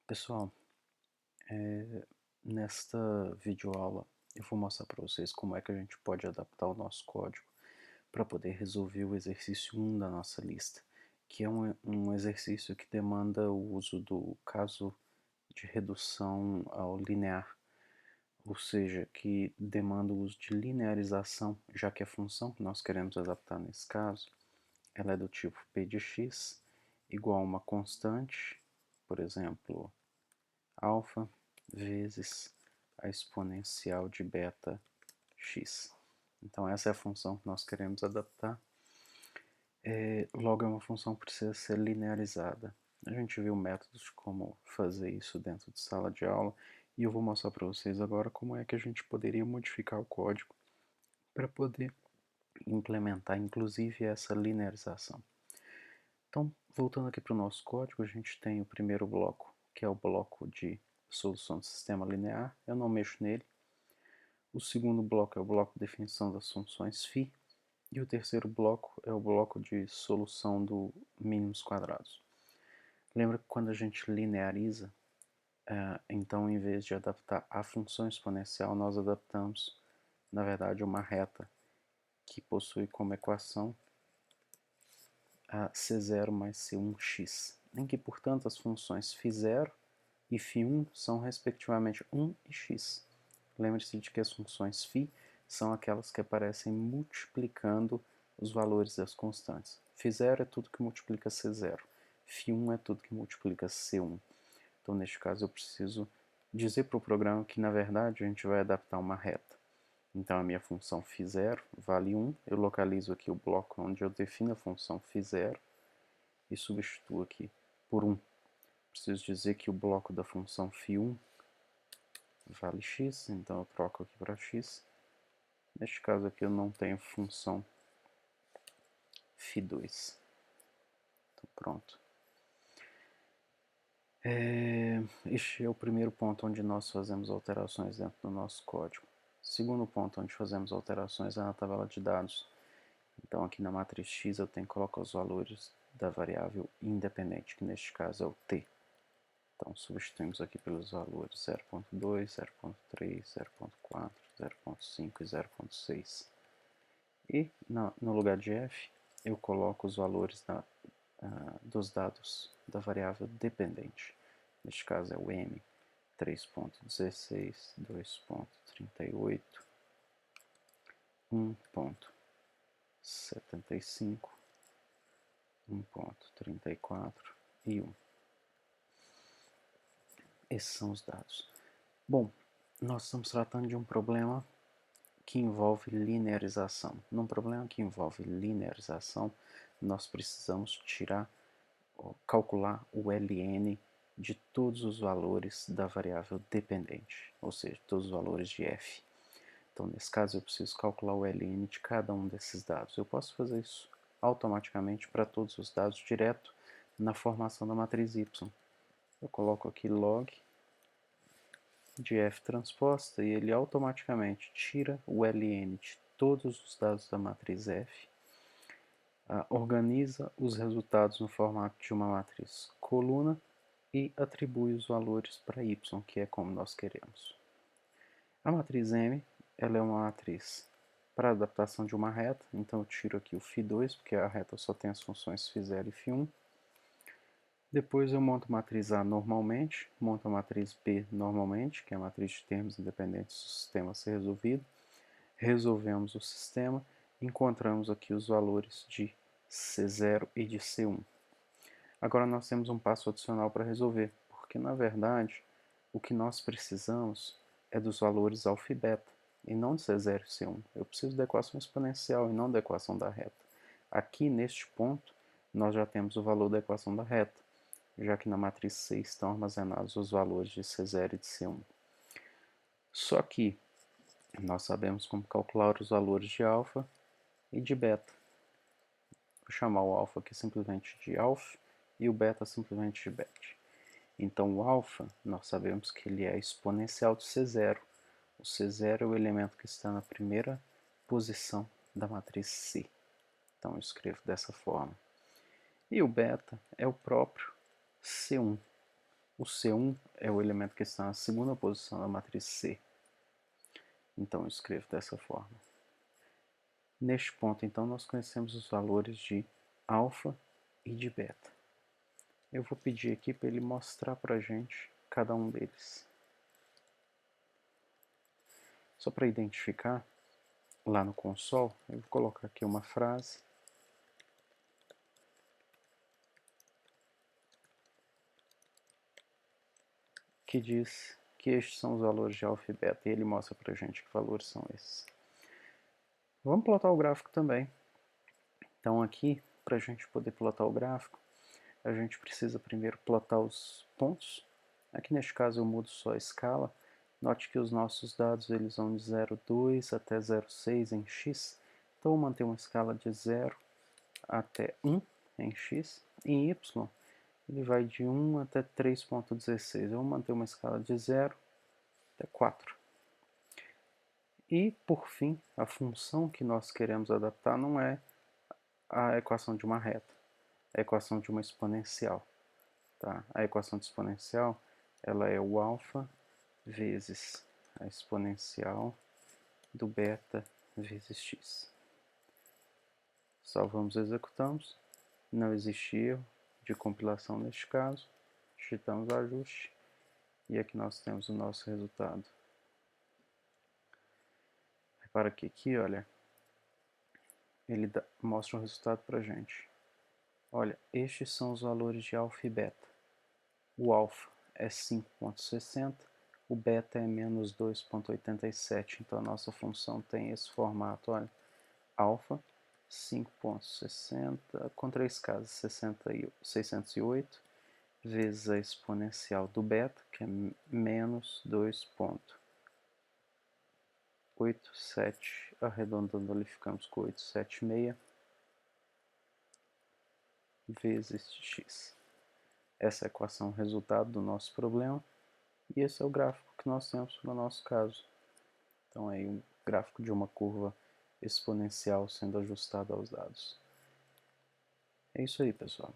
Pessoal, nesta videoaula eu vou mostrar para vocês como é que a gente pode adaptar o nosso código para poder resolver o exercício 1 da nossa lista, que é um exercício que demanda o uso do caso de redução ao linear, ou seja, que demanda o uso de linearização, já que a função que nós queremos adaptar nesse caso, ela é do tipo p de x igual a uma constante, por exemplo, alfa vezes a exponencial de beta x. Então essa é a função que nós queremos adaptar. Logo é uma função que precisa ser linearizada. A gente viu métodos de como fazer isso dentro de sala de aula e eu vou mostrar para vocês agora como é que a gente poderia modificar o código para poder implementar inclusive essa linearização. Então, voltando aqui para o nosso código, a gente tem o primeiro bloco, que é o bloco de solução de sistema linear, eu não mexo nele. O segundo bloco é o bloco de definição das funções φ, e o terceiro bloco é o bloco de solução do mínimos quadrados. Lembra que quando a gente lineariza, então em vez de adaptar a função exponencial, nós adaptamos, na verdade, uma reta que possui como equação a c0 mais c1x, em que, portanto, as funções φ0 e φ1 são respectivamente 1 e x. Lembre-se de que as funções φ são aquelas que aparecem multiplicando os valores das constantes. φ0 é tudo que multiplica c0, φ1 é tudo que multiplica c1. Então, neste caso, eu preciso dizer para o programa que, na verdade, a gente vai adaptar uma reta. Então, a minha função φ0 vale 1, eu localizo aqui o bloco onde eu defino a função φ0 e substituo aqui por 1. Preciso dizer que o bloco da função φ1 vale x, então eu troco aqui para x. Neste caso aqui eu não tenho função φ2. Então pronto. Este é o primeiro ponto onde nós fazemos alterações dentro do nosso código. Segundo ponto onde fazemos alterações é na tabela de dados. Então aqui na matriz x eu tenho que colocar os valores da variável independente, que neste caso é o t. Então substituímos aqui pelos valores 0.2, 0.3, 0.4, 0.5 e 0.6. E no lugar de f eu coloco os valores dos dados da variável dependente. Neste caso é o m, 3.16, 2.38, 1.75, 1.34 e 1. Esses são os dados. Bom, nós estamos tratando de um problema que envolve linearização. Num problema que envolve linearização, nós precisamos calcular o ln de todos os valores da variável dependente, ou seja, todos os valores de f. Então, nesse caso, eu preciso calcular o ln de cada um desses dados. Eu posso fazer isso automaticamente para todos os dados direto na formação da matriz y. Eu coloco aqui log de f transposta e ele automaticamente tira o ln de todos os dados da matriz f, organiza os resultados no formato de uma matriz coluna e atribui os valores para y, que é como nós queremos. A matriz M ela é uma matriz para adaptação de uma reta, então eu tiro aqui o φ2, porque a reta só tem as funções φ0 e φ1. Depois eu monto a matriz A normalmente, monto a matriz B normalmente, que é a matriz de termos independentes do sistema a ser resolvido. Resolvemos o sistema, encontramos aqui os valores de C0 e de C1. Agora nós temos um passo adicional para resolver, porque na verdade o que nós precisamos é dos valores alfa e beta, e não de C0 e C1. Eu preciso da equação exponencial e não da equação da reta. Aqui neste ponto nós já temos o valor da equação da reta, já que na matriz C estão armazenados os valores de C0 e de C1. Só que nós sabemos como calcular os valores de alfa e de beta. Vou chamar o alfa aqui simplesmente de alfa e o beta simplesmente de beta. Então o alfa, nós sabemos que ele é exponencial de C0. O C0 é o elemento que está na primeira posição da matriz C. Então eu escrevo dessa forma. E o beta é o próprio C1. O C1 é o elemento que está na segunda posição da matriz C. Então eu escrevo dessa forma. Neste ponto, então, nós conhecemos os valores de alfa e de beta. Eu vou pedir aqui para ele mostrar para a gente cada um deles. Só para identificar, lá no console, eu vou colocar aqui uma frase. Que diz que estes são os valores de alfa e beta, e ele mostra para a gente que valores são esses. Vamos plotar o gráfico também. Então aqui, para a gente poder plotar o gráfico, a gente precisa primeiro plotar os pontos. Aqui neste caso eu mudo só a escala. Note que os nossos dados eles vão de 0,2 até 0,6 em x. Então eu vou manter uma escala de 0 até 1 em x. Em y ele vai de 1 até 3,16. Eu vou manter uma escala de 0 até 4. E, por fim, a função que nós queremos adaptar não é a equação de uma reta, é a equação de uma exponencial. Tá? A equação de exponencial ela é o alfa vezes a exponencial do beta vezes x. Salvamos e executamos. Não existe erro de compilação neste caso. Digitamos ajuste e aqui nós temos o nosso resultado. Repara que aqui, olha, ele mostra o resultado para a gente. Olha, estes são os valores de alfa e beta. O alfa é 5,60, o beta é menos 2,87. Então a nossa função tem esse formato, olha, alfa 5,60 com 3 casas, 608, vezes a exponencial do beta, que é menos 2,87, arredondando ali ficamos com 876, vezes x. Essa é a equação resultado do nosso problema, e esse é o gráfico que nós temos no nosso caso. Então aí um gráfico de uma curva exponencial sendo ajustada aos dados. É isso aí, pessoal.